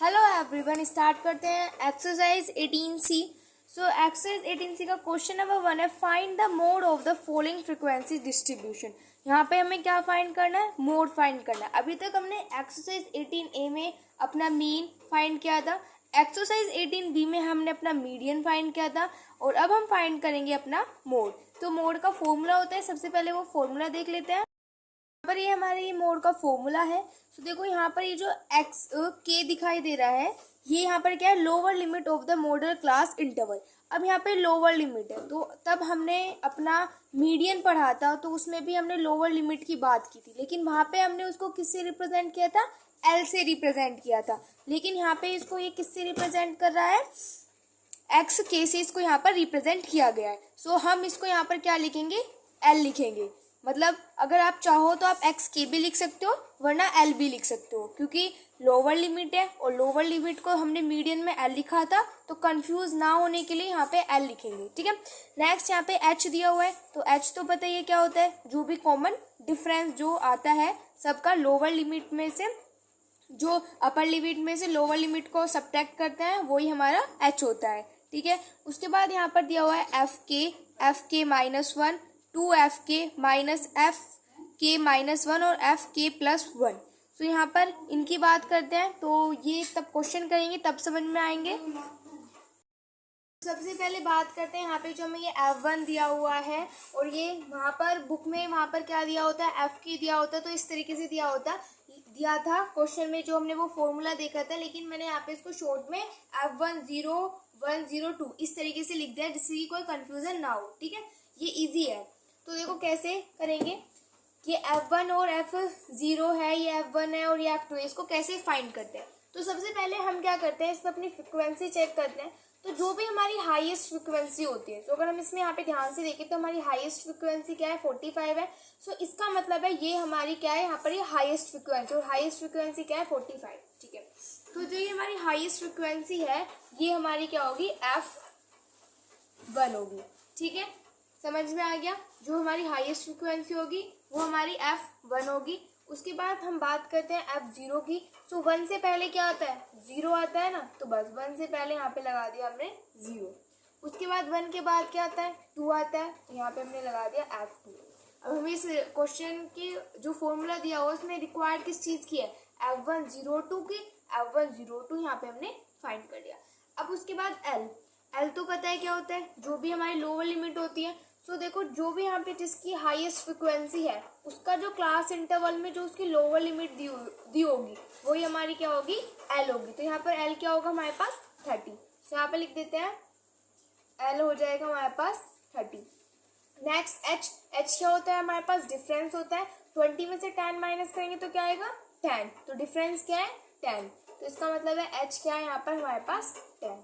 Hello everyone, start करते हैं exercise 18C। So exercise 18C का क्वेश्चन नंबर 1 है, find the mode of the following frequency distribution. यहाँ पे हमें क्या फाइंड करना है? मोड फाइंड करना है। अभी तक हमने एक्सरसाइज 18A में अपना मीन फाइंड किया था, एक्सरसाइज 18B में हमने अपना मीडियन फाइंड किया था, और अब हम फाइंड करेंगे अपना मोड। तो मोड का फॉर्मूला होता है, सबसे पहले वो फॉर्मूला देख लेते हैं। पर ये हमारे ये मोड का फॉर्मूला है। तो देखो यहाँ पर ये जो एक्स के दिखाई दे रहा है, ये यहाँ पर क्या है? Lower limit of the model class interval. अब यहाँ पे लोअर लिमिट है, तो तब हमने अपना मीडियन पढ़ा था, तो उसमें भी हमने लोअर लिमिट की बात की थी, लेकिन वहाँ पे हमने उसको किससे रिप्रेजेंट किया था? एल से रिप्रेजेंट किया था। लेकिन यहाँ पे इसको ये किससे रिप्रेजेंट कर रहा है? एक्स के से इसको यहाँ पर रिप्रेजेंट किया गया है। सो हम इसको यहाँ पर क्या लिखेंगे? एल लिखेंगे। मतलब अगर आप चाहो तो आप एक्स के भी लिख सकते हो, वरना एल भी लिख सकते हो, क्योंकि लोअर लिमिट है और लोअर लिमिट को हमने मीडियन में एल लिखा था, तो कंफ्यूज ना होने के लिए यहाँ पे एल लिखेंगे। ठीक है। नेक्स्ट यहाँ पे एच दिया हुआ है, तो एच तो पता ही क्या होता है? जो भी कॉमन डिफरेंस जो आता है सबका लोअर लिमिट में से, जो अपर लिमिट में से लोअर लिमिट को सब्ट्रैक्ट करते हैं, वही हमारा एच होता है। ठीक है। उसके बाद यहाँ पर दिया हुआ है एफ के -1, 2 एफ के -1 और एफ के +1। तो यहाँ पर इनकी बात करते हैं, तो ये तब क्वेश्चन करेंगे तब समझ में आएंगे। सबसे पहले बात करते हैं यहाँ पे जो हमें ये F1 दिया हुआ है, और ये वहाँ पर बुक में वहाँ पर क्या दिया होता है? एफ के दिया होता है। तो इस तरीके से दिया था क्वेश्चन में, जो हमने वो फॉर्मूला देखा था, लेकिन मैंने यहाँ पे इसको शॉर्ट में F10 102 इस तरीके से लिख दिया, जिससे कि कोई कंफ्यूजन ना हो। ठीक है, ये इजी है। तो देखो कैसे करेंगे। ये F1 और F0 है, ये F1 है और ये F2 है, इसको कैसे फाइंड करते हैं? तो सबसे पहले हम क्या करते हैं, इसमें अपनी फ्रिक्वेंसी चेक करते हैं। तो जो भी हमारी हाईएस्ट फ्रिक्वेंसी होती है, तो अगर हम इसमें यहाँ पे ध्यान से देखें तो हमारी हाईएस्ट फ्रिक्वेंसी क्या है? 45 है। सो इसका मतलब है ये हमारी क्या है? यहाँ पर ये हाईएस्ट फ्रिक्वेंसी, और हाईएस्ट फ्रिक्वेंसी क्या है? 45। ठीक है। तो जो ये हमारी हाईएस्ट फ्रिक्वेंसी है, ये हमारी क्या होगी? F1 होगी। ठीक है, समझ में आ गया? जो हमारी हाईएस्ट फ्रिक्वेंसी होगी वो हमारी F1 होगी। उसके बाद हम बात करते हैं F0 की। सो 1 से पहले क्या आता है? 0 आता है ना, तो बस 1 से पहले यहाँ पे लगा दिया हमने 0। उसके बाद 1 के बाद क्या आता है? 2 आता है, तो यहाँ पे हमने लगा दिया F2। अब हमें इस क्वेश्चन की जो फॉर्मूला दिया हुआ उसमें रिक्वायर्ड किस चीज़ की है? F102 की। F102 यहाँ पे हमने फाइंड कर लिया। अब उसके बाद एल तो पता है क्या होता है? जो भी हमारी लोअर लिमिट होती है। सो देखो, जो भी यहाँ पे जिसकी हाईएस्ट फ्रिक्वेंसी है, उसका जो क्लास इंटरवल में जो उसकी लोअर लिमिट दी होगी, वही हमारी क्या होगी? एल होगी। तो यहाँ पर एल क्या होगा हमारे पास? 30। तो यहाँ पे लिख देते हैं एल हो जाएगा हमारे पास 30। नेक्स्ट एच क्या होता है हमारे पास? डिफरेंस होता है। 20 में से 10 माइनस करेंगे तो क्या आएगा? 10। तो डिफरेंस क्या है? 10। तो इसका मतलब है एच क्या है यहाँ पर हमारे पास? 10।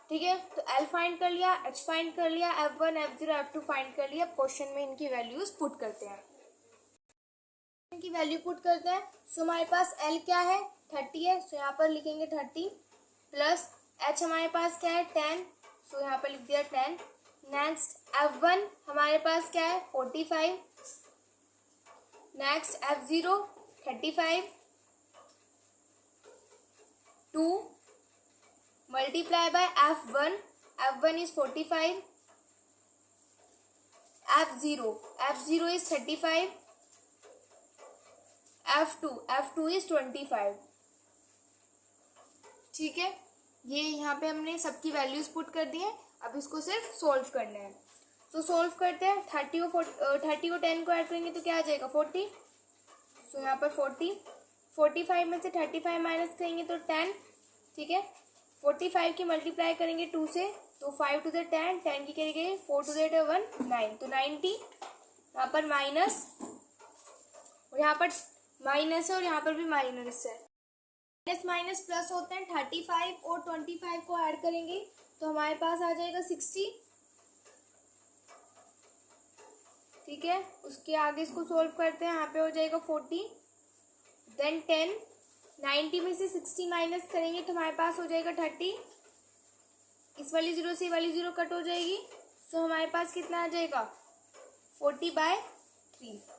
ठीक है, तो एल फाइंड कर लिया, एच फाइंड कर लिया, F1 F0 F2 फाइंड कर लिया। क्वेश्चन में इनकी वैल्यूज पुट करते हैं, इनकी वैल्यू पुट करते हैं। सो हमारे पास एल क्या है? 30 है, सो यहाँ पर लिखेंगे 30 प्लस एच हमारे पास क्या है? 10। सो यहाँ पर लिख दिया 10। नेक्स्ट F1 हमारे पास क्या है? 45। Next F0 35। 2 multiply by F1, F1 is 45, F0 is 35, F2 is 25। ठीक है, ये यहाँ पे हमने सबकी वैल्यूज पुट कर दी है। अब इसको सिर्फ सोल्व करना है। तो सोल्व करते हैं। 30 को 10 को ऐड करेंगे तो क्या आ जाएगा? 40। सो यहाँ पर 40, 45 में से 35 माइनस करेंगे तो 10। ठीक है, 45 की मल्टीप्लाई करेंगे 2 से, तो 5 टू द 10, 10 की करेंगे 4 टू द 1 9, तो 90। यहाँ पर माइनस, और यहाँ पर माइनस है और यहाँ पर भी माइनस है। माइनस माइनस प्लस होते हैं। 35 और 25 को ऐड करेंगे तो हमारे पास आ जाएगा 60। ठीक है, उसके आगे इसको सोल्व करते हैं। यहाँ पे हो जाएगा 40, देन 10। 90 में से 60 माइनस करेंगे तो हमारे पास हो जाएगा 30। इस वाली 0 से वाली 0 कट हो जाएगी, तो हमारे पास कितना आ जाएगा? 40/3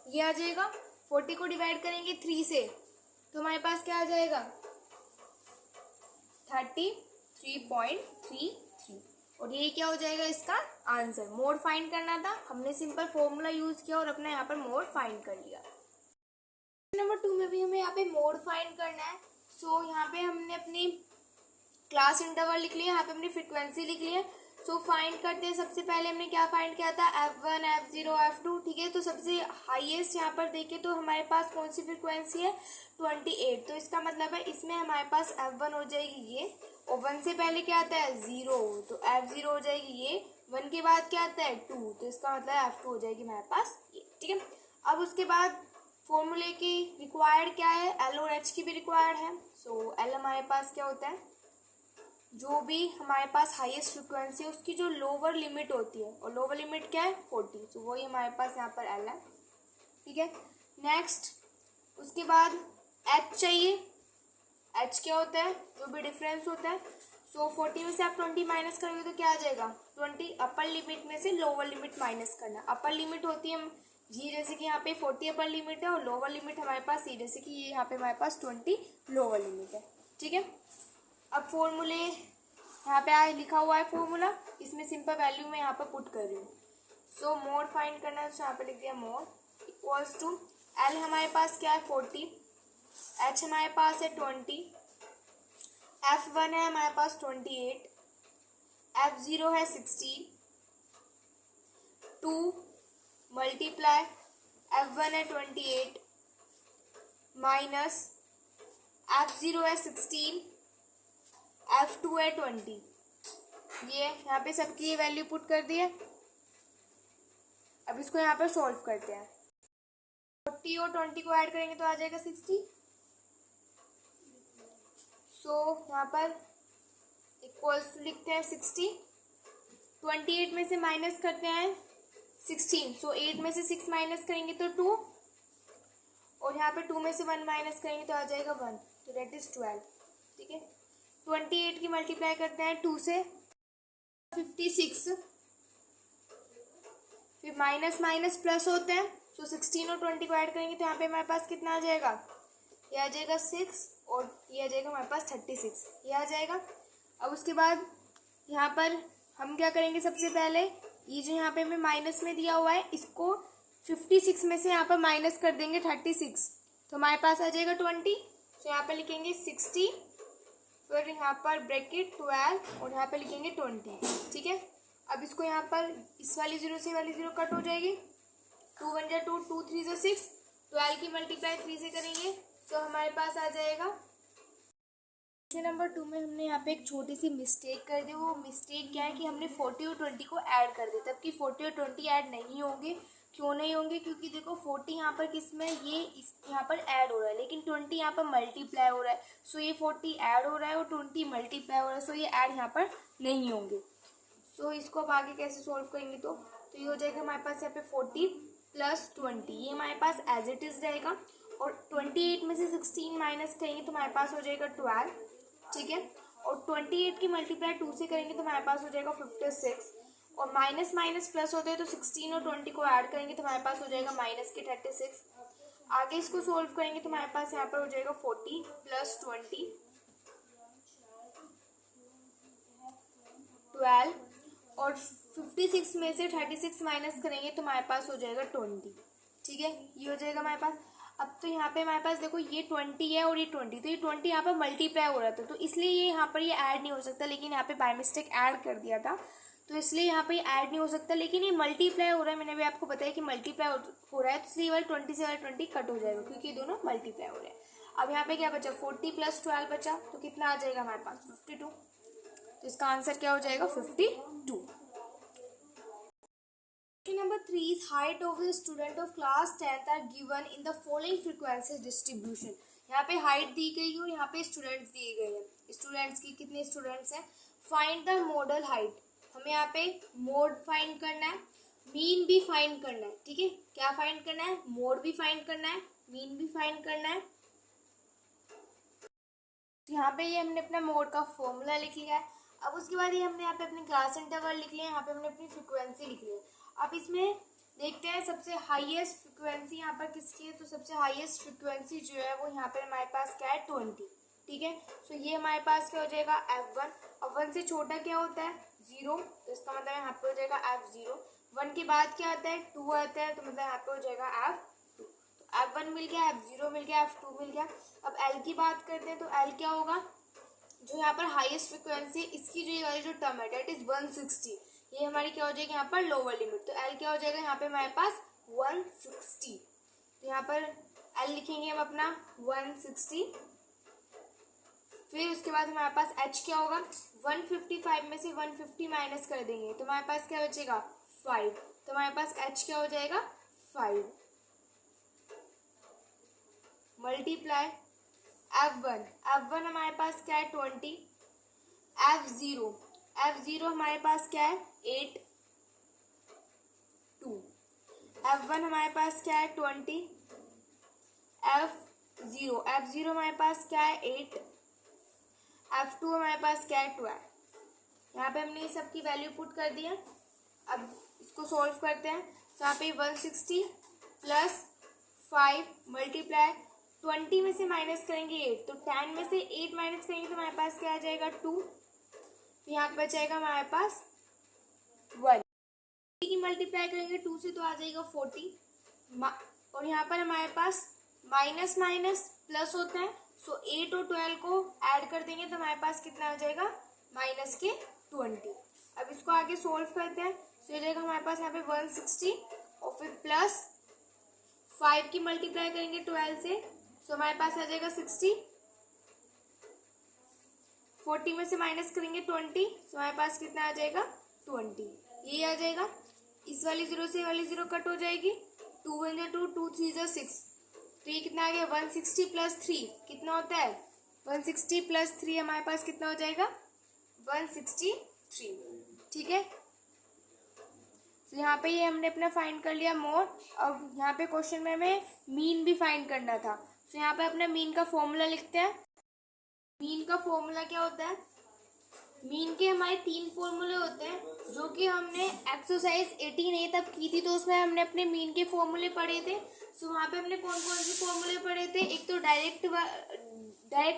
ये आ जाएगा। 40 को डिवाइड करेंगे 3 से तो हमारे पास क्या आ जाएगा? 33.33। और ये क्या हो जाएगा इसका आंसर। मोड फाइंड करना था, हमने सिंपल फॉर्मूला यूज किया और अपने यहाँ पर मोड फाइंड कर लिया। नंबर 2 में भी हमें यहाँ पे मोड फाइंड करना है। सो यहाँ पे हमने अपनी क्लास इंटरवल लिख लिया, यहाँ पे हमने फ्रीक्वेंसी लिख ली है। सो फाइंड करते हैं। सबसे पहले हमने क्या फाइंड किया था, F1 F0 F2, ठीक है। तो सबसे हाईएस्ट यहाँ पर देखें तो हमारे पास कौन सी फ्रीक्वेंसी है, 28। तो इसका मतलब है इसमें हमारे पास F1 हो जाएगी ये, और 1 से पहले क्या आता है 0, तो F0 हो जाएगी ये। 1 के बाद क्या आता है 2, तो इसका मतलब F2 हो जाएगी हमारे पास ये, ठीक है। अब उसके बाद फॉर्मूले की रिक्वायर्ड क्या है, L और H की भी रिक्वायर्ड है। सो L हमारे पास क्या होता है, जो भी हमारे पास हाईएस्ट फ्रिक्वेंसी है उसकी जो लोअर लिमिट होती है, और लोअर लिमिट क्या है 40, तो वही हमारे पास यहाँ पर L है, ठीक है। नेक्स्ट उसके बाद H चाहिए। H क्या होता है, जो भी डिफरेंस होता है। सो 40 में से आप 20 माइनस करोगे तो क्या आ जाएगा 20। अपर लिमिट में से लोअर लिमिट माइनस करना। अपर लिमिट होती है जी, जैसे कि यहाँ पे 40 अपर लिमिट है, और लोअर लिमिट हमारे पास ये, जैसे कि ये यहाँ पे हमारे पास 20 लोअर लिमिट है, ठीक है। अब फॉर्मूले यहाँ पे आज लिखा हुआ है फॉर्मूला, इसमें सिंपल वैल्यू में यहाँ पर पुट कर रही हूँ। सो मोड फाइंड करना है, तो यहाँ पे लिख दिया मोड इक्वल्स टू L हमारे पास क्या है 40, H हमारे पास है 20, F1 है हमारे पास 28, F0 है 16, 2 मल्टीप्लाई F1 है 28 माइनस F0 है 16, F2 है 20। ये यहाँ पे सबकी ये वैल्यू पुट कर दी है। अब इसको यहाँ पर सॉल्व करते हैं। 40 और 20 को ऐड करेंगे तो आ जाएगा 60। सो यहाँ पर इक्वल्स टू लिखते हैं 60। 28 में से माइनस करते हैं 16, सो 8 में से 6 माइनस करेंगे तो 2, और यहाँ पे 2 में से 1 माइनस करेंगे तो आ जाएगा 1, तो दैट इज 12, ठीक है। 28 की मल्टीप्लाई करते हैं 2 से 56, फिर माइनस माइनस प्लस होते हैं। सो 16 और 20 को ऐड करेंगे तो यहाँ पे हमारे पास कितना आ जाएगा, ये आ जाएगा 6, और ये आ जाएगा हमारे पास 36, ये आ जाएगा। अब उसके बाद यहाँ पर हम क्या करेंगे, सबसे पहले ये जो यहाँ पे हमें माइनस में दिया हुआ है इसको 56 में से यहाँ पर माइनस कर देंगे 36, तो हमारे पास आ जाएगा 20। तो यहाँ पर लिखेंगे 60, फिर यहाँ पर ब्रैकेट 12, और यहाँ पर लिखेंगे 20, ठीक है। अब इसको यहाँ पर इस वाली 0 से वाली 0 कट हो जाएगी, 2 1 जा 2, 2 3 जा 6, 12 की मल्टीप्लाई 3 से करेंगे तो हमारे पास आ जाएगा। क्वेश्चन नंबर 2 में हमने यहाँ पे एक छोटी सी मिस्टेक कर दी। वो मिस्टेक क्या है कि हमने 40 और 20 को ऐड कर दिया, तब कि 40 और 20 ऐड नहीं होंगे। क्यों नहीं होंगे, क्योंकि देखो 40 यहाँ पर किस में, ये इस यहाँ पर ऐड हो रहा है, लेकिन 20 यहाँ पर मल्टीप्लाई हो रहा है। सो ये 40 ऐड हो रहा है और 20 मल्टीप्लाई हो रहा है, सो ये ऐड यहाँ पर नहीं होंगे। सो इसको अब आगे कैसे सॉल्व करेंगे, तो ये हो जाएगा हमारे पास यहाँ पे 40 प्लस 20, ये हमारे पास एज इट इज रहेगा, और 28 में से 16 माइनस करेंगे तो हमारे पास हो जाएगा 12, ठीक है। और 28 की मल्टीप्लाई 2 से करेंगे तो हमारे पास हो जाएगा 56, और माइनस माइनस प्लस होते हैं तो 16 और 20 को ऐड करेंगे तो हमारे पास हो जाएगा माइनस के 36। आगे इसको सोल्व करेंगे तो हमारे पास यहाँ पर हो जाएगा 40 प्लस 20 12, और 56 में से 36 माइनस करेंगे तो हमारे पास हो जाएगा 20, ठीक है। ये हो जाएगा हमारे पास। अब तो यहाँ पे हमारे पास देखो ये 20 है और ये 20, तो ये 20 यहाँ पर मल्टीप्लाई हो रहा था, तो इसलिए ये यहाँ पर ये ऐड नहीं हो सकता, लेकिन यहाँ पे बाय मिस्टेक ऐड कर दिया था, तो इसलिए यहाँ पे ऐड नहीं हो सकता। लेकिन ये मल्टीप्लाई हो रहा है, मैंने भी आपको बताया कि मल्टीप्लाई हो रहा है, तो इसलिए वाले 20 से वाले 20 कट हो जाएगा, क्योंकि ये दोनों मल्टीप्लाई हो रहे हैं। अब यहाँ पे क्या बचा, 40 प्लस 12 बचा, तो कितना आ जाएगा हमारे पास 52, तो इसका आंसर क्या हो जाएगा 52। Question number 3 is height of the student of class 10th are given in the following frequency distribution। यहाँ पे हाइट दी गई है और यहाँ पे स्टूडेंट्स दिए गए हैं। स्टूडेंट्स की कितने स्टूडेंट्स हैं, फाइंड द मॉडल हाइट। हमें यहाँ पे मोड फाइंड करना है, मीन भी फाइंड करना है, ठीक है। क्या फाइंड करना है, मोड भी फाइंड करना है, मीन भी फाइंड करना है। तो यहाँ पे ये हमने अपना मोड का फॉर्मूला लिख लिया है। अब उसके बाद ये हमने यहाँ पे अपनी क्लास इंटरवल लिख लिया है, यहाँ पे हमने अपनी फ्रिक्वेंसी लिख ली है। अब इसमें देखते हैं सबसे हाईएस्ट फ्रिक्वेंसी यहाँ पर किसकी है, तो सबसे हाईएस्ट फ्रिक्वेंसी जो है वो यहाँ पर हमारे पास क्या है 20, ठीक है। सो ये हमारे पास क्या हो जाएगा F1। अब 1 से छोटा क्या होता है 0, तो इसका मतलब यहाँ पे हो जाएगा F0। 1 के बाद क्या आता है 2 आता है, तो मतलब यहाँ पे हो जाएगा F2। तो F1 मिल गया, F0 मिल गया, F2 मिल गया। अब L की बात करते हैं, तो L क्या होगा, जो यहाँ पर हाईएस्ट फ्रिक्वेंसी इसकी जो वाली जो टर्म है डेट इज 160, ये हमारी क्या हो जाएगी यहाँ पर लोअर लिमिट। तो L क्या हो जाएगा यहाँ पे हमारे पास 160। तो यहाँ पर L लिखेंगे हम अपना 160। फिर उसके बाद हमारे पास H क्या होगा, 155 में से 150 माइनस कर देंगे तो हमारे पास क्या बचेगा 5। तो हमारे पास H क्या हो जाएगा 5 मल्टीप्लाई F1 हमारे पास क्या है 20। F0 हमारे पास क्या है 8 2। F1 हमारे पास क्या है 20। F0 हमारे पास क्या है 8। F2 हमारे पास क्या है 12। यहाँ पे हमने ये सब की वैल्यू पुट कर दी है। अब इसको सॉल्व करते हैं। तो यहाँ पे 160 प्लस 5 मल्टीप्लाई 20 में से माइनस करेंगे 8, तो 10 में से 8 माइनस करेंगे तो हमारे पास क्या आ जाएगा 2। तो यहाँ पे बचेगा हमारे पास 1 की मल्टीप्लाई करेंगे 2 से तो आ जाएगा 40। और यहाँ पर हमारे पास माइनस माइनस प्लस होता है, सो 8 और 12 को ऐड कर देंगे तो हमारे पास कितना आ जाएगा माइनस के 20। अब इसको आगे सोल्व करते हैं। तो ये जाएगा हमारे पास यहाँ पे 160 और फिर प्लस 5 की मल्टीप्लाई करेंगे 12 से, सो हमारे पास आ जाएगा 60। 40 में से माइनस करेंगे 20, सो हमारे पास कितना आ जाएगा 20। ये आ जाएगा, इस वाली 0 से वाली 0 कट हो जाएगी, 2 1 2 2 3 6। तो ये कितना आ गया 160 प्लस 3 कितना होता है 160 प्लस 3 हमारे पास कितना हो जाएगा 163। ठीक है। तो यहाँ पे ये हमने अपना फाइंड कर लिया मोड। अब यहाँ पे क्वेश्चन में हमें मीन भी फाइंड करना था। तो यहाँ पे अपना मीन का फॉर्मूला लिखते हैं। मीन का फॉर्मूला क्या होता है, मीन के हमारे 3 फॉर्मूले होते हैं जो कि हमने एक्सरसाइज 18A तब की थी, तो उसमें हमने अपने मीन के फॉर्मूले पढ़े थे। सो वहाँ पे हमने कौन कौन से फॉर्मूले पढ़े थे, एक तो डायरेक्ट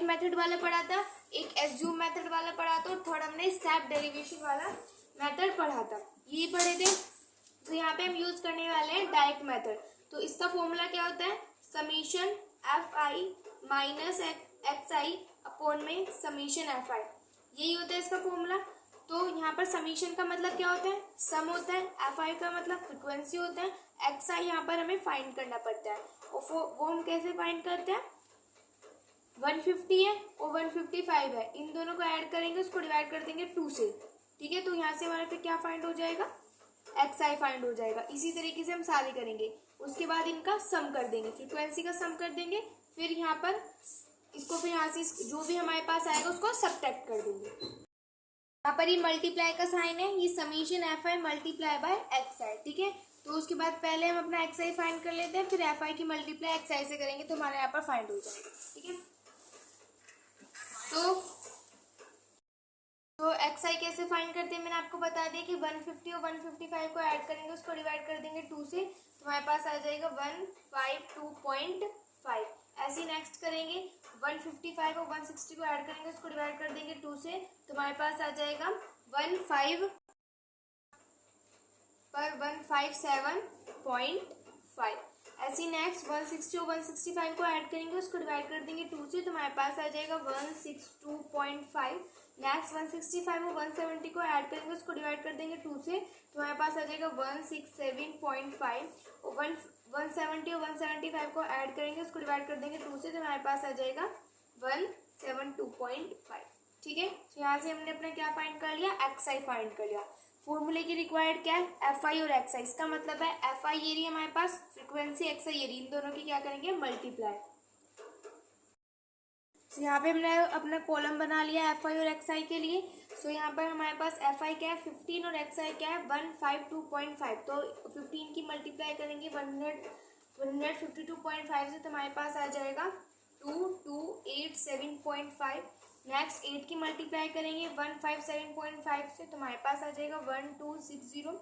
मेथड वाला पढ़ा था, एक एज्यूम मेथड वाला पढ़ा था और थर्ड हमने स्टेप डेरिवेशन वाला मेथड पढ़ा था, ये पढ़े थे। तो यहाँ पे हम यूज करने वाले हैं डायरेक्ट मेथड। तो इसका फॉर्मूला क्या होता है, summation Fi minus xi upon में समीशन Fi, यही होता है इसका फॉर्मूला। तो यहाँ पर समीशन का मतलब क्या होता है, सम होता है, Fi का मतलब फ्रिक्वेंसी होता है, xi यहाँ पर हमें फाइंड करना पड़ता है। और वो हम कैसे फाइंड करते हैं, 150 है और 155 है, इन दोनों को ऐड करेंगे, उसको डिवाइड कर देंगे 2 से। ठीक है। तो यहाँ से हमारे फिर क्या फाइंड हो जाएगा, xi फाइंड हो जाएगा। इसी तरीके से हम सारे करेंगे, उसके बाद इनका सम कर देंगे, फ्रीक्वेंसी का सम कर देंगे, फिर यहाँ पर इसको फिर यहाँ से जो भी हमारे पास आएगा उसको सब्ट्रैक्ट कर देंगे। यहाँ पर ये मल्टीप्लाई का साइन है, ये summation Fi multiply by xi। ठीक है। तो उसके बाद पहले हम अपना xi फाइंड कर लेते हैं, फिर Fi की मल्टीप्लाई xi से करेंगे तो हमारे यहाँ पर फाइंड हो जाएगा। ठीक है। तो xi कैसे फाइंड करते हैं मैंने आपको बता दिया कि 150 और 155 को ऐड करेंगे, उसको डिवाइड कर देंगे 2 से, तो हमारे पास आ जाएगा 152.5। ऐसे ही नेक्स्ट करेंगे, 155 और 160 को ऐड करेंगे, उसको डिवाइड कर देंगे 2 से, तो हमारे पास आ जाएगा 157.5। ऐसे ही नेक्स्ट 160 और 165 को ऐड करेंगे, उसको डिवाइड कर देंगे 2 से, तो हमारे पास आ जाएगा 162.5। नेक्स्ट 165 और 170 को ऐड करेंगे, उसको डिवाइड कर देंगे 2 से, तो हमारे पास आ जाएगा 167.5। और 170 और 175 को ऐड करेंगे, उसको डिवाइड कर देंगे 2 से, तो हमारे पास आ जाएगा 172.5। ठीक है। तो यहाँ से हमने अपना क्या फाइंड कर लिया, xi फाइंड कर लिया। फॉर्मूले की रिक्वायर्ड क्या है, Fi और xi। इसका मतलब है Fi ये रही हमारे पास फ्रीक्वेंसी, xi ये रही, इन दोनों की क्या करेंगे मल्टीप्लाई। तो यहाँ पे हमने अपना कॉलम बना लिया Fi और xi के लिए। सो यहाँ पर हमारे पास Fi क्या है 15 और xi क्या है 152.5। तो 15 की मल्टीप्लाई करेंगे 152.5 से, तो हमारे पास आ जाएगा 2287.5। नेक्स्ट 8 की मल्टीप्लाई करेंगे 157.5 से, तो हमारे पास आ जाएगा 1260।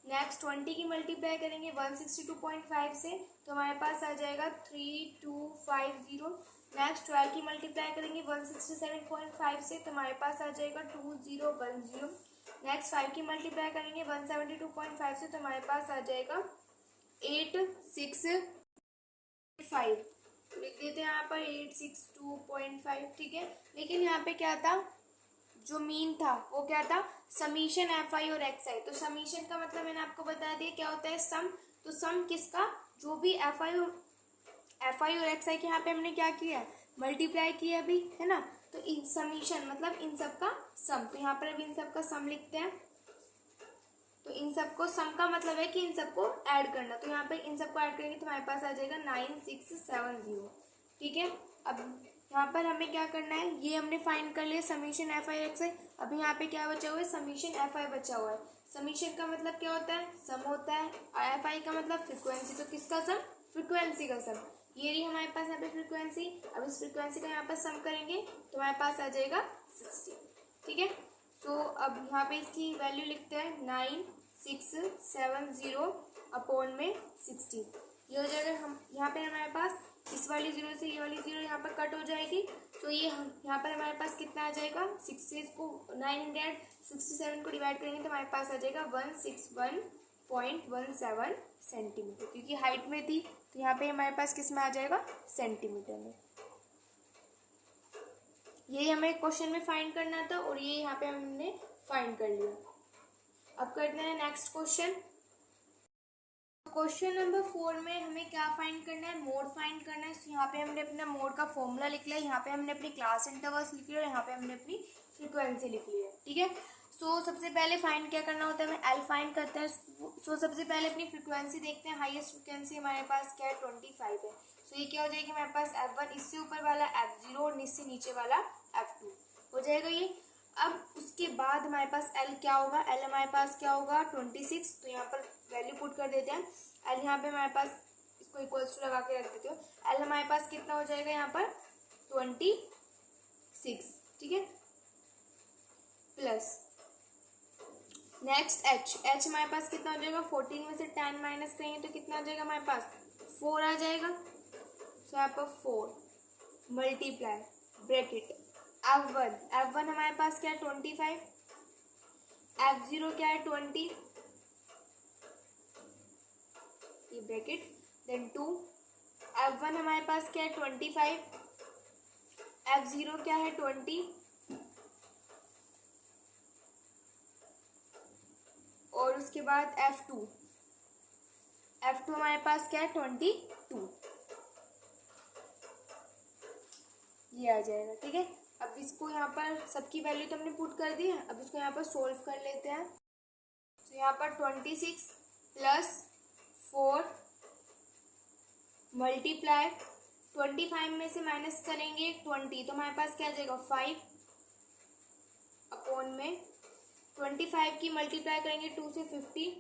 नेक्स्ट 20 की मल्टीप्लाई करेंगे 162.5 से, तो हमारे पास आ जाएगा 3250। नेक्स्ट 12 की मल्टीप्लाई करेंगे 167.5 से तो हमारे पास आ जाएगा 2010। नेक्स्ट 5 की मल्टीप्लाई करेंगे 172.5 से तो हमारे पास आ जाएगा 865। लिख देते हैं यहाँ पर 862.5, ठीक है। लेकिन यहाँ पे क्या था, जो मीन था वो क्या था, समीशन एफ आई और एक्स आई। तो समीशन का मतलब मैंने आपको बता दिया क्या होता है, सम। तो सम किसका, जो भी एफ आई और एक्स आई के यहाँ पे हमने क्या किया है, मल्टीप्लाई किया अभी, है ना। तो इन समीशन मतलब इन सब का सम। तो यहाँ पर अभी इन सब का सम लिखते हैं। तो इन सबको सम का मतलब है कि इन सबको ऐड करना। तो यहाँ पे इन सबको ऐड करेंगे तो हमारे पास आ जाएगा 9670, ठीक है। अब यहाँ पर हमें क्या करना है, ये हमने फाइंड कर लिया समीशन एफ आई एक्स आई। अभी यहाँ पे क्या बचा हुआ है, समीशन एफ आई बचा हुआ है। समीशन का मतलब क्या होता है, सम होता है। एफ आई का मतलब फ्रिक्वेंसी। तो किसका सम, फ्रिक्वेंसी का सम। ये रही हमारे पास यहाँ पे फ्रिक्वेंसी। अब इस फ्रिक्वेंसी का यहाँ पर सम करेंगे तो हमारे पास आ जाएगा 60, ठीक है। तो अब यहाँ पे इसकी वैल्यू लिखते हैं 9670 अपॉन में 60। ये हो जाएगा, हम यहाँ पे हमारे पास इस वाली जीरो से ये वाली जीरो यहाँ पर कट हो जाएगी। तो ये यहाँ पर हमारे पास कितना आ जाएगा, 967 को डिवाइड करेंगे तो हमारे पास आ जाएगा 161.17 सेंटीमीटर, क्योंकि हाइट में थी। तो यहाँ पे हमारे पास किस में आ जाएगा, सेंटीमीटर में। ये हमें क्वेश्चन में फाइंड करना था और ये यहाँ पे हमने फाइंड कर लिया। अब करते हैं नेक्स्ट क्वेश्चन। क्वेश्चन नंबर 4 में हमें क्या फाइंड करना है, मोड फाइंड करना है। तो यहाँ पे हमने अपना मोड का फॉर्मूला लिख लिया, यहाँ पे हमने अपनी क्लास इंटरवल्स लिख लिया और यहाँ पे हमने अपनी फ्रीक्वेंसी लिख ली है, ठीक है। सो सबसे पहले फाइंड क्या करना होता है, हमें एल फाइंड करते हैं। सो सबसे पहले अपनी फ्रीक्वेंसी देखते हैं। हाईएस्ट फ्रीक्वेंसी हमारे पास क्या है, 25 है। सो ये क्या हो जाएगी हमारे पास F1, इससे ऊपर वाला F0 और इससे नीचे वाला F2 हो जाएगा ये। अब उसके बाद हमारे पास L क्या होगा, L हमारे पास क्या होगा 26। तो यहाँ पर वैल्यू पुट कर देते हैं। L यहाँ पे हमारे पास इसको इक्वल्स टू लगा के रख देते हो। L हमारे पास कितना हो जाएगा यहाँ पर 26, ठीक है, प्लस नेक्स्ट H हमारे पास कितना हो जाएगा, 14 में से 10 माइनस करेंगे तो कितना आ जाएगा हमारे पास 4 आ जाएगा। तो यहाँ पर 4 मल्टीप्लाई ब्रैकेट F1 हमारे पास क्या है 25, F0 क्या है 20, ये ब्रैकेट, देन 2 F1 हमारे पास क्या है 25, F0 क्या है 20 और उसके बाद F2 हमारे पास क्या है 22, ये आ जाएगा, ठीक है। अब इसको यहाँ पर सबकी वैल्यू तो हमने पुट कर दी है। अब इसको यहाँ पर सोल्व कर लेते हैं। तो यहाँ पर 26 प्लस 4 मल्टीप्लाई 25 में से माइनस करेंगे 20 तो हमारे पास क्या आ जाएगा 5 अपॉन में 25 की मल्टीप्लाई करेंगे 2 से 50।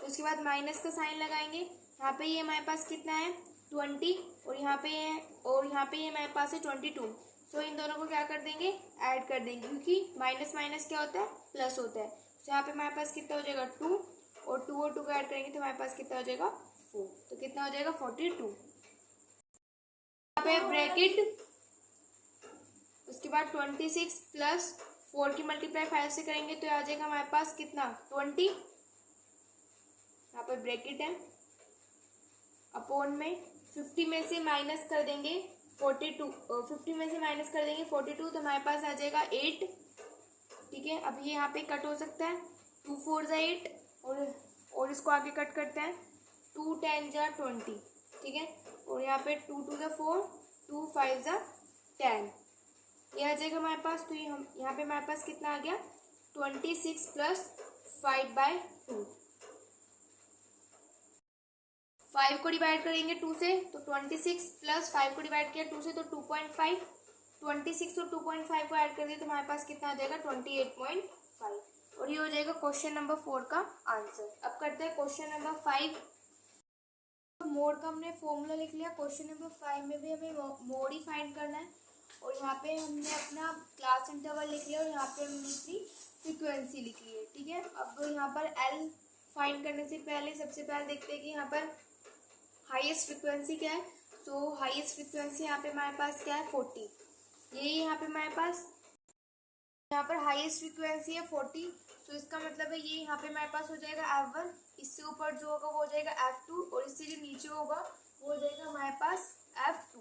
उसके बाद माइनस का साइन लगाएंगे। यहाँ पे ये हमारे पास कितना है 20 और यहाँ पे ये हमारे पास है 22। सो इन दोनों को क्या कर देंगे, ऐड कर देंगे, क्योंकि माइनस माइनस क्या होता है, प्लस होता है। तो यहाँ पे हमारे पास कितना हो जाएगा 2 और 2 और 2 को ऐड करेंगे तो हमारे पास कितना हो जाएगा 4। तो कितना हो जाएगा 42। यहाँ पे ब्रैकेट, उसके बाद 26 प्लस 4 की मल्टीप्लाई 5 से करेंगे तो आ जाएगा हमारे पास कितना 20। यहाँ पर ब्रैकेट है अपॉन में 50 में से माइनस कर देंगे 42, 50 में से माइनस कर देंगे 42 तो हमारे पास आ जाएगा 8, ठीक है। अब ये यहाँ पे कट हो सकता है 2 4 जा 8 और इसको आगे कट करते हैं 2 10 जा 20, ठीक है। और यहाँ पे 2 2 जा 4 2 5 जा 10, ये आ जाएगा हमारे पास। तो ये हम यहाँ पे हमारे पास कितना आ गया 26 प्लस 5/2। 5 को डिवाइड करेंगे 2 से तो 26 प्लस 5 को डिवाइड किया 2 से तो 2.5, 26 और 2.5 को ऐड कर दिया तो हमारे पास कितना आ जाएगा 28.5 और ये हो जाएगा क्वेश्चन नंबर 4 का आंसर। अब करते हैं क्वेश्चन नंबर 5। मोड का हमने फॉर्मूला लिख लिया। क्वेश्चन नंबर 5 में भी हमें मोड ही फाइंड करना है और यहाँ पे हमने अपना क्लास इंटरवल लिख लिया और यहाँ पे हमने अपनी फ्रीक्वेंसी लिख ली है, ठीक है। अब यहाँ पर एल फाइंड करने से पहले सबसे पहले देखते हैं कि यहाँ पर हाईएस्ट फ्रीक्वेंसी क्या है। सो हाईएस्ट फ्रिक्वेंसी यहाँ पे हमारे पास क्या है 40, यही यहाँ पे हमारे पास यहाँ पर हाईएस्ट फ्रिक्वेंसी है 40। सो इसका मतलब है ये यहाँ पे हमारे पास हो जाएगा F1, इससे ऊपर जो होगा वो हो जाएगा F2 और इससे जो नीचे होगा वो हो जाएगा हमारे पास F2।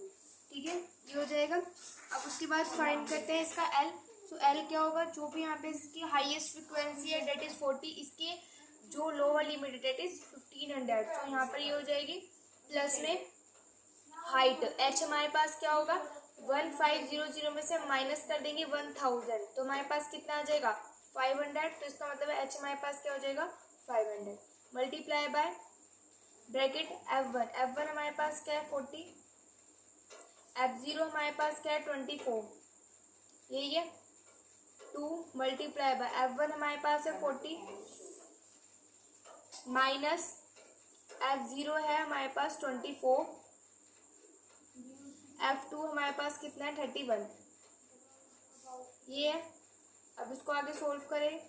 ठीक है, ये हो जाएगा। अब उसके बाद फाइंड करते हैं इसका L। सो L क्या होगा, जो भी यहाँ पे इसकी हाईएस्ट फ्रिक्वेंसी है डेट इज 40, इसके जो लोअर लिमिट है डेट इज 1500। तो यहाँ पर ये हो जाएगी प्लस में हाइट h हमारे पास क्या होगा 1500 में से माइनस कर देंगे 1000, तो हमारे पास कितना आ जाएगा 500। तो इसका मतलब है h हमारे पास क्या हो जाएगा 500 मल्टीप्लाई बाय ब्रैकेट f1 हमारे पास क्या है 40, f0 हमारे पास क्या है 24, यही है 2 मल्टीप्लाई बाय f1 हमारे पास है 40 माइनस f0 है हमारे पास 24, F2 हमारे पास कितना है 31, ये है। अब इसको आगे सोल्व करें।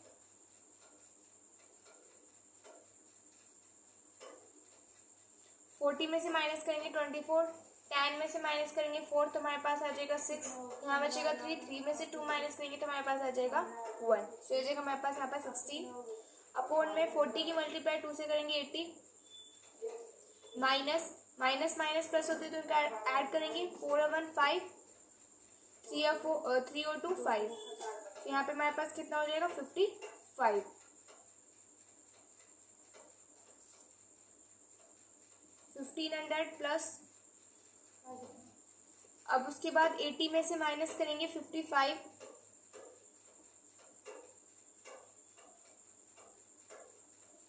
40 में से माइनस करेंगे 24, 10 में से माइनस करेंगे 4 तो हमारे पास आ जाएगा 6, यहाँ बचेगा 3 में से 2 माइनस करेंगे तो हमारे पास आ जाएगा 1, सो ये जाएगा हमारे पास यहाँ पर 16 अपॉन में 40 की मल्टीप्लाई 2 से करेंगे 80 माइनस माइनस माइनस प्लस होते तो इनका ऐड करेंगे 4 और 1 5, 3 और 2 5, तो यहाँ पे हमारे पास कितना हो जाएगा 55। प्लस अब उसके बाद 80 में से माइनस करेंगे 55,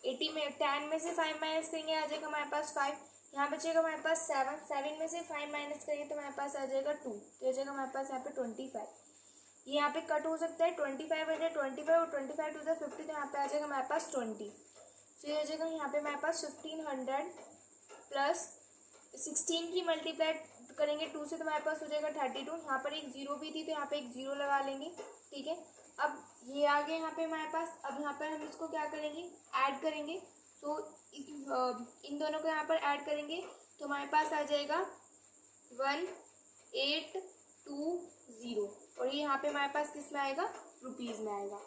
80 में 10 में से 5 माइनस करेंगे आ जाएगा हमारे पास 5, यहाँ बचेगा हमारे पास 7 में से 5 माइनस करेंगे तो हमारे पास आ जाएगा 2, तो आ जाएगा हमारे पास यहाँ पे 25। ये यहाँ पे कट हो सकता है 25 और 25 टू 50, तो यहाँ पे आ जाएगा हमारे पास 20, तो ये हो जाएगा यहाँ पे हमारे पास 1500 प्लस 16 की मल्टीप्लाई करेंगे 2 से तो हमारे पास हो जाएगा 32, यहाँ पर एक जीरो भी थी तो यहाँ पे एक जीरो लगा लेंगे। ठीक है, अब ये आ गया यहाँ पे हमारे पास। अब यहाँ पर हम इसको क्या करेंगे ऐड करेंगे, तो इन दोनों को यहाँ पर ऐड करेंगे तो हमारे पास आ जाएगा 1820 और ये यहाँ पे हमारे पास किस में आएगा रुपीज में आएगा,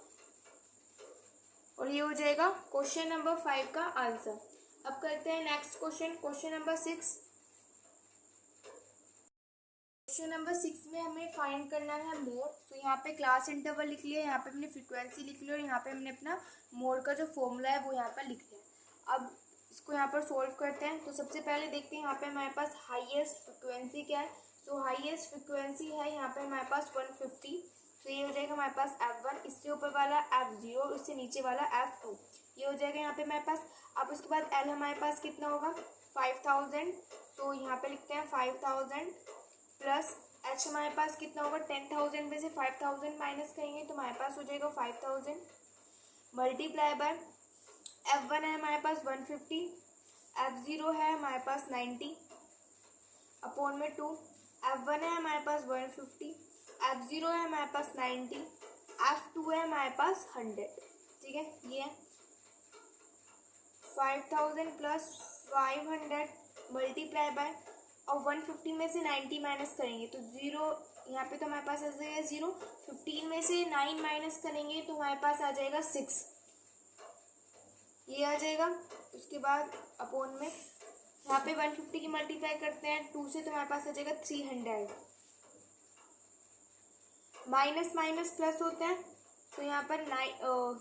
और ये हो जाएगा क्वेश्चन नंबर 5 का आंसर। अब करते हैं next question, question number 6। Question number 6 में हमें फाइंड करना है मोड। तो यहाँ पे क्लास इंटरवल लिख लिया, यहाँ पे हमने फ्रीक्वेंसी लिख लिया और यहाँ पे हमने अपना मोड का जो फॉर्मूला है वो यहाँ पर लिख लिया। अब इसको यहाँ पर सोल्व करते हैं। तो सबसे पहले देखते हैं यहाँ पे हमारे पास हाईएस्ट फ्रिक्वेंसी क्या है। तो हाईएस्ट फ्रिक्वेंसी है यहाँ पे हमारे पास 150, तो ये हो जाएगा हमारे पास F1, इससे ऊपर वाला F0, उससे नीचे वाला F2, ये हो जाएगा यहाँ पे हमारे पास। अब उसके बाद L हमारे पास कितना होगा 5000, तो यहाँ पे लिखते हैं 5000 प्लस H हमारे पास कितना होगा 10,000 में से 5000 माइनस करेंगे तो हमारे पास हो जाएगा 5000 मल्टीप्लाई बाय F1 है हमारे पास 150, F0 है हमारे पास 90 अपॉन में 2, F1 है हमारे पास 150, F0 है हमारे पास 90, F2 है हमारे पास 100। ठीक है, ये 5000 प्लस 500 मल्टीप्लाई बाय, और 150 में से 90 माइनस करेंगे तो 0, यहाँ पे तो हमारे पास आ जाएगा 0, 15 में से 9 माइनस करेंगे तो हमारे पास आ जाएगा 6, ये आ जाएगा। उसके बाद अपॉन में यहाँ पे 150 की मल्टीप्लाई करते हैं 2 से तो हमारे पास आ जाएगा 300, माइनस माइनस प्लस होते हैं तो यहाँ पर 100 और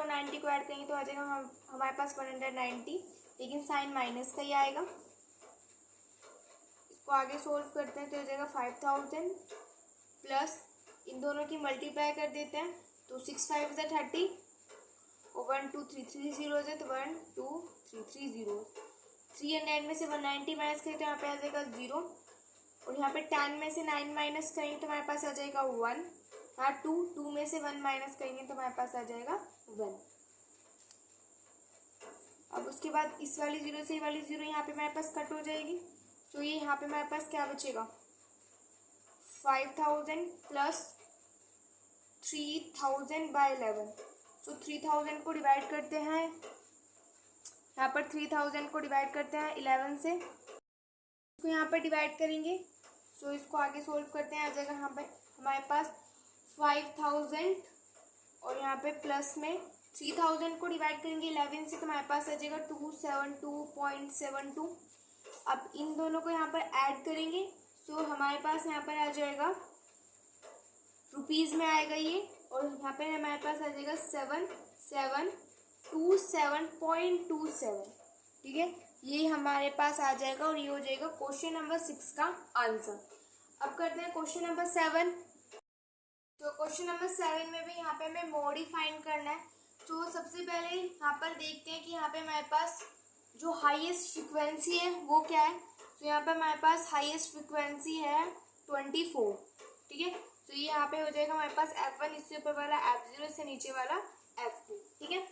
90 को ऐड करेंगे तो आ जाएगा हमारे पास 190, लेकिन साइन माइनस का ही आएगा। इसको आगे सोल्व करते हैं तो हो जाएगा 5000 प्लस इन दोनों की मल्टीप्लाई कर देते हैं तो 6 5 से 30 और 1 2 3 3 0 से तो 1 2 3 3 0, 300 में से 190 माइनस करें तो यहाँ पे आ जाएगा 0, और यहाँ पे 10 में से 9 माइनस करेंगे तो हमारे पास आ जाएगा 1, हाँ 2 में से 1 माइनस करेंगे तो हमारे पास आ जाएगा 1। अब उसके बाद इस वाली 0 से ये वाली 0 यहाँ पे हमारे पास कट हो जाएगी, तो ये यहाँ पे हमारे पास क्या बचेगा 5000 प्लस 3000 बाय 11, तो 3000 को डिवाइड करते हैं, यहाँ पर 3000 को डिवाइड करते हैं 11 से इसको यहाँ पर डिवाइड करेंगे। सो इसको आगे सोल्व करते हैं। आ जाएगा यहाँ पे हमारे पास 5000 और यहाँ पे प्लस में 3000 को डिवाइड करेंगे 11 से तो हमारे पास आ जाएगा 272.72। अब इन दोनों को यहाँ पर ऐड करेंगे। सो हमारे पास यहाँ पर आ जाएगा रुपीज़ में आएगा ये, और यहाँ पे हमारे पास आ जाएगा 7727.27। ठीक है, ये हमारे पास आ जाएगा और ये हो जाएगा क्वेश्चन नंबर 6 का आंसर। अब करते हैं क्वेश्चन नंबर 7। तो क्वेश्चन नंबर 7 में भी यहाँ पे हमें मोड ही फाइंड करना है। तो सबसे पहले यहाँ पर देखते हैं कि यहाँ पे हमारे पास जो हाईएस्ट फ्रिक्वेंसी है वो क्या है। तो यहाँ पे हमारे पास हाईएस्ट फ्रिक्वेंसी है 24। ठीक है, तो ये यहाँ पे हो जाएगा हमारे पास F1, इससे ऊपर वाला F0, इससे नीचे वाला F2। ठीक है,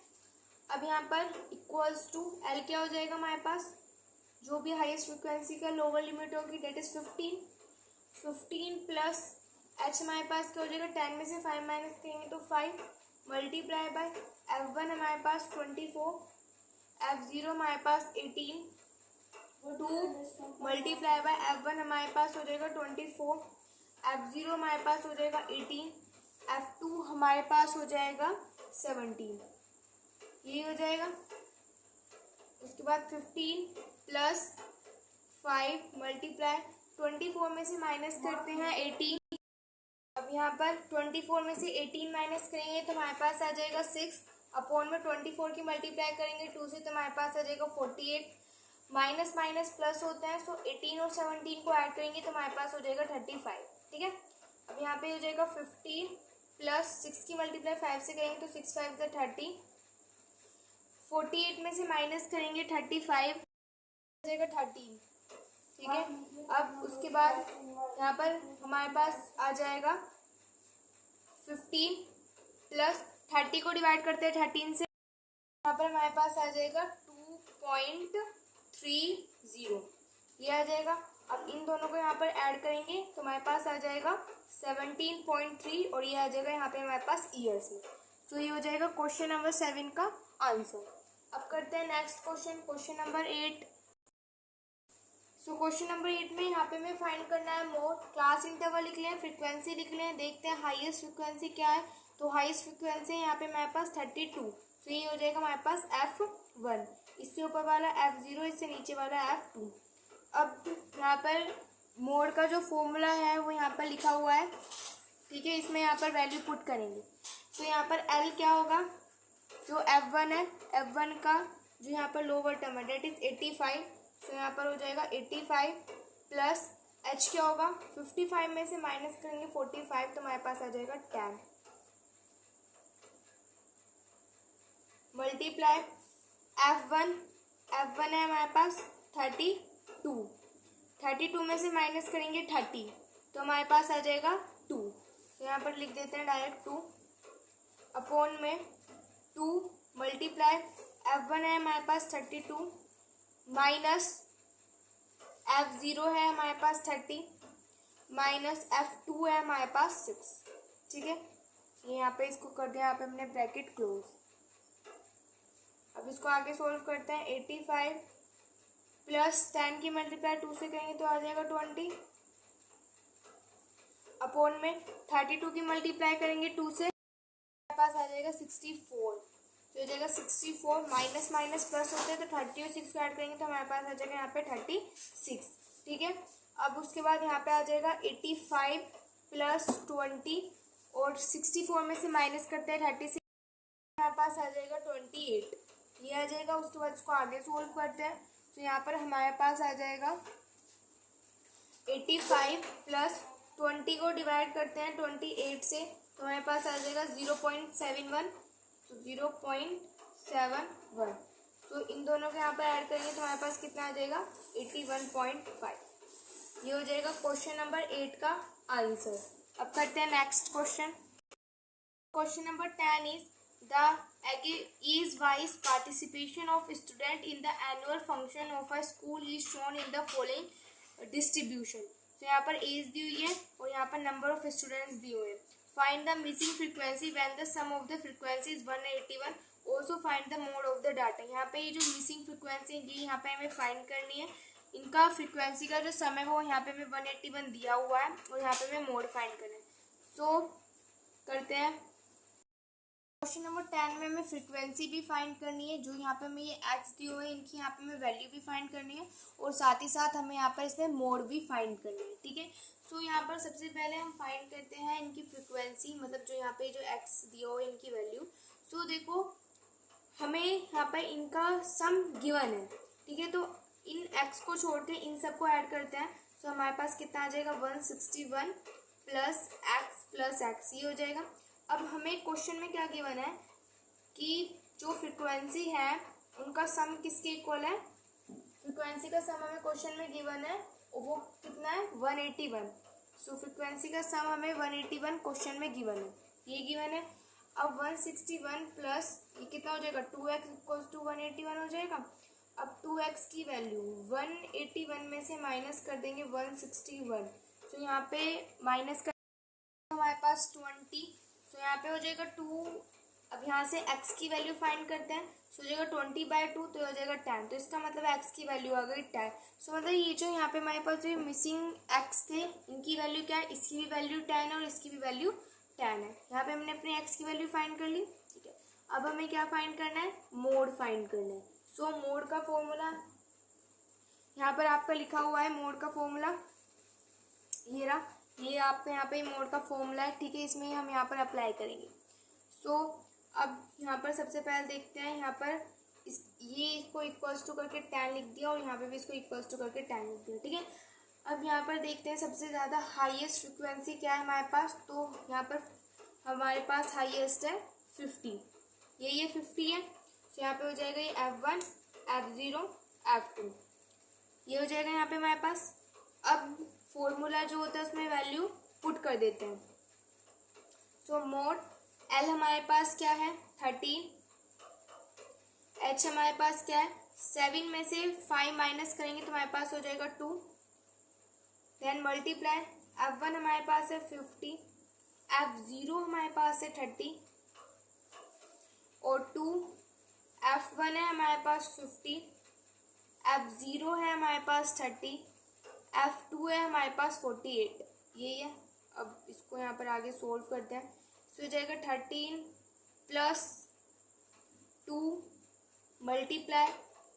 अब यहाँ पर इक्वल्स टू L क्या हो जाएगा हमारे पास, जो भी हाईएस्ट फ्रिक्वेंसी का लोअर लिमिट होगी डेट इज 15 प्लस H हमारे पास क्या हो जाएगा, 10 में से 5 माइनस करेंगे तो 5 मल्टीप्लाई बाय F1 हमारे पास 24, F0 हमारे पास 18, 2 मल्टीप्लाई बाय F1 हमारे पास हो जाएगा 24, F0 हमारे पास हो जाएगा 18, F2 हमारे पास हो जाएगा 17। ये हो जाएगा। उसके बाद 15 प्लस 5 मल्टीप्लाई 24 में से माइनस करते हैं 18। अब यहाँ पर 24 में से 18 माइनस करेंगे तो हमारे पास आ जाएगा 6 अपॉन में 24 की मल्टीप्लाई करेंगे 2 से तो हमारे पास आ जाएगा 48। माइनस माइनस प्लस होता है, सो 18 और 17 को ऐड करेंगे तो हमारे पास हो जाएगा 35। ठीक है, अब यहाँ पे हो जाएगा 15 प्लस 6 की मल्टीप्लाई 5 से करेंगे तो 6 5 से 30, 48 में से माइनस करेंगे 35 हो जाएगा 13। ठीक है, अब उसके बाद यहाँ पर हमारे पास आ जाएगा 15 प्लस 30 को डिवाइड करते हैं 13 से, यहाँ पर हमारे पास आ जाएगा 2.30, ये आ जाएगा। अब इन दोनों को यहाँ पर ऐड करेंगे तो हमारे पास आ जाएगा 17.3 और ये आ जाएगा यहाँ पे हमारे पास ईयर्स में। तो ये हो जाएगा क्वेश्चन नंबर 7 का आंसर। अब करते हैं next question, question number 8। So question number 8 में यहाँ पे हमें फाइंड करना है मोड। क्लास इंटरवल लिख लें, फ्रीक्वेंसी लिख लें, देखते हैं हाईएस्ट फ्रीक्वेंसी क्या है। तो हाईएस्ट फ्रीक्वेंसी है यहाँ पे हमारे पास 32, तो ये हो जाएगा हमारे पास F1, इससे ऊपर वाला F0, इससे नीचे वाला F2। अब यहाँ पर मोड का जो फॉर्मूला है वो यहाँ पर लिखा हुआ है। ठीक है, इसमें यहाँ पर वैल्यू पुट करेंगे। तो यहाँ पर L क्या होगा, जो F1 है, F1 का जो यहाँ पर लोअर टर्म है डेट इज 85, तो यहाँ पर हो जाएगा 85 प्लस H क्या होगा, 55 में से माइनस करेंगे 45 तो हमारे पास आ जाएगा 10 मल्टीप्लाई F1 है हमारे पास 32 में से माइनस करेंगे 30 तो हमारे पास आ जाएगा 2, तो यहाँ पर लिख देते हैं डायरेक्ट 2 अपॉन में 2 मल्टीप्लाई F1 है हमारे पास 32 माइनस F0 है हमारे पास 30 माइनस F2 है हमारे पास 6। ठीक है, ये यहाँ पे इसको कर दिया, यहाँ पे हमने ब्रैकेट क्लोज। अब इसको आगे सोल्व करते हैं। 85 प्लस 10 की मल्टीप्लाई 2 से करेंगे तो आ जाएगा 20 अपॉन में 32 की मल्टीप्लाई करेंगे 2 से, हमारे पास आ जाएगा 64, तो हो जाएगा 64 माइनस माइनस प्लस होते हैं तो 30 और 6 को ऐड करेंगे तो हमारे पास आ जाएगा यहाँ पे 36। ठीक है, अब उसके बाद यहाँ पे आ जाएगा 85 प्लस 20 और 64 में से माइनस करते हैं 36, हमारे पास आ जाएगा 28, ये आ जाएगा। उसके बाद इसको आगे सोल्व करते हैं। तो यहाँ पर हमारे पास आ जाएगा 85 प्लस 20 को डिवाइड करते हैं 28 से तो हमारे पास आ जाएगा 0.71, तो 0.71, तो इन दोनों के यहाँ पर ऐड करेंगे तो हमारे पास कितना आ जाएगा 81.5। ये हो जाएगा क्वेश्चन नंबर 8 का आंसर। अब करते हैं next question. Question number 10 is the age wise participation of student in the annual function of a school is shown in the following distribution। तो यहाँ पर एज दी हुई है और यहाँ पर नंबर ऑफ स्टूडेंट्स दिए हुए हैं। Find the missing frequency when the sum of the frequency is 181, also find the mode of the data. यहाँ पे ये जो मिसिंग फ्रीक्वेंसी है ये यहाँ पे हमें फाइंड करनी है। इनका फ्रीक्वेंसी का जो समय वो यहाँ पे हमें 181 दिया हुआ है और यहाँ पे हमें मोड फाइंड करना है। सो करते हैं। क्वेश्चन नंबर 10 में हमें फ्रीक्वेंसी भी फाइंड करनी है, जो यहाँ पे हमें ये एक्स दिए हुए हैं इनकी यहाँ पे हमें वैल्यू भी फाइंड करनी है और साथ ही साथ हमें यहाँ पर इसमें मोड भी फाइंड करनी है। ठीक है, सो यहाँ पर सबसे पहले हम फाइंड करते हैं इनकी फ्रीक्वेंसी, मतलब जो यहाँ पे जो एक्स दिए हुए इनकी वैल्यू। सो देखो हमें यहाँ पर इनका सम गिवन है। ठीक है, तो इन एक्स को छोड़ के इन सबको ऐड करते हैं। सो हमारे पास कितना आ जाएगा 161 प्लस एक्स ये हो जाएगा। अब हमें क्वेश्चन में क्या गिवन है कि जो फ्रीक्वेंसी है उनका सम किसके इक्वल है। फ्रीक्वेंसी का सम हमें क्वेश्चन में गिवन है वो कितना है 181। सो फ्रीक्वेंसी का सम हमें 181 क्वेश्चन में गिवन है, ये गिवन है। अब 161 प्लस ये कितना हो जाएगा 2x इक्वल्स टू 181 हो जाएगा। अब 2x की वैल्यू 181 में से माइनस कर देंगे 161। तो यहाँ पे माइनस कर हमारे पास 20। तो यहाँ पे हो जाएगा 2। अब यहाँ से x की वैल्यू फाइंड करते हैं। सो हो जाएगा 20/2 तो हो जाएगा 10। तो इसका मतलब x की वैल्यू आ गई 10। सो मतलब ये जो यहाँ पे हमारे पास जो मिसिंग x थे इनकी वैल्यू क्या है, इसकी भी वैल्यू 10 है और इसकी भी वैल्यू 10 है। यहाँ पे हमने अपने x की वैल्यू फाइंड कर ली। ठीक है, अब हमें क्या फाइंड करना है, मोड फाइंड करना है। सो मोड का फॉर्मूला यहाँ पर आपका लिखा हुआ है, मोड का फॉर्मूला ये रहा, ये आपका यहाँ पे मोड का फॉर्मूला है। ठीक है, इसमें हम यहाँ पर अप्लाई करेंगे। सो अब यहाँ पर सबसे पहले देखते हैं, यहाँ पर ये इसको इक्वल्स टू करके 10 लिख दिया और यहाँ पे भी इसको इक्वल्स टू करके 10 लिख दिया। ठीक है, अब यहाँ पर देखते हैं सबसे ज़्यादा हाईएस्ट फ्रिक्वेंसी क्या है हमारे पास। तो यहाँ पर हमारे पास हाईएस्ट है 50, ये 50 है। तो यहाँ पे हो जाएगा ये F1 F0 F2 ये हो जाएगा यहाँ पे हमारे पास। अब फॉर्मूला जो होता है उसमें वैल्यू पुट कर देते हैं। सो मोड L हमारे पास क्या है 13, H हमारे पास क्या है 7 में से 5 माइनस करेंगे तो हमारे पास हो जाएगा 2। देन मल्टीप्लाई F1 हमारे पास है 50, F0 हमारे पास है 30 और 2 F1 है हमारे पास 50, F0 है हमारे पास 30, F2 है हमारे पास 48 ये है। अब इसको यहाँ पर आगे सोल्व करते हैं। तो हो जाएगा 13 प्लस 2 मल्टीप्लाई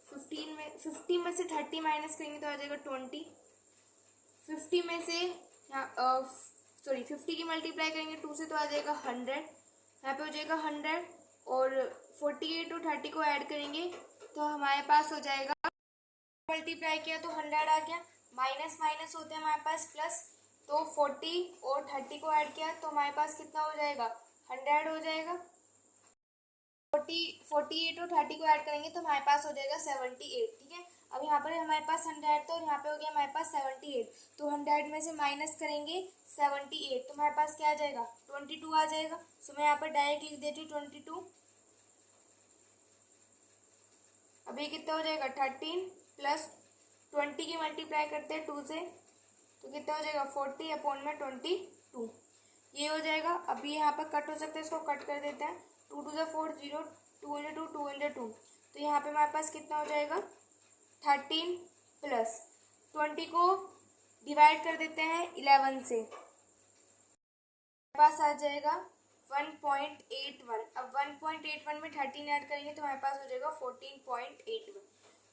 50 में से 30 माइनस करेंगे तो आ जाएगा 20। 50 में से 50 की मल्टीप्लाई करेंगे 2 से तो आ जाएगा 100। यहाँ पे हो जाएगा 100 और 48 और 30 को ऐड करेंगे तो हमारे पास हो जाएगा, मल्टीप्लाई किया तो 100 आ गया, माइनस माइनस होते हैं हमारे पास प्लस, तो 40 और 30 को ऐड किया तो हमारे पास कितना हो जाएगा 100 हो जाएगा। 48 और 30 को ऐड करेंगे तो हमारे पास हो जाएगा 78। ठीक है, अब यहाँ पर हमारे पास 100 तो यहाँ पे हो गया हमारे पास 78। तो 100 में से माइनस करेंगे 78 तो हमारे पास क्या आ जाएगा 22 आ जाएगा। सो मैं यहाँ पर डायरेक्ट लिख देती हूँ 22। अब ये कितना हो जाएगा 13 प्लस 20 की मल्टीप्लाई करते हैं 2 से तो कितना हो जाएगा 40 अपॉन में 22 ये हो जाएगा। अभी यहाँ पर कट हो सकता है, इसको कट कर देते हैं। 2 to the 4 0, 2 into 2 into 2 तो यहाँ पे हमारे पास कितना हो जाएगा 13 प्लस 20 को डिवाइड कर देते हैं 11 से, हमारे पास आ जाएगा 1.81। अब 1.81 में 13 ऐड करेंगे तो हमारे पास हो जाएगा 14.81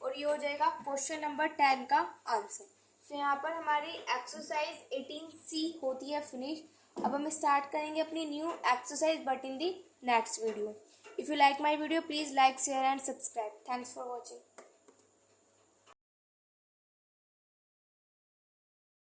और ये हो जाएगा क्वेश्चन नंबर 10 का आंसर। तो यहाँ पर हमारी एक्सरसाइज 18C होती है फिनिश। अब हम स्टार्ट करेंगे अपनी new exercise but in the next video. If you like my video please like share and subscribe. Thanks for watching.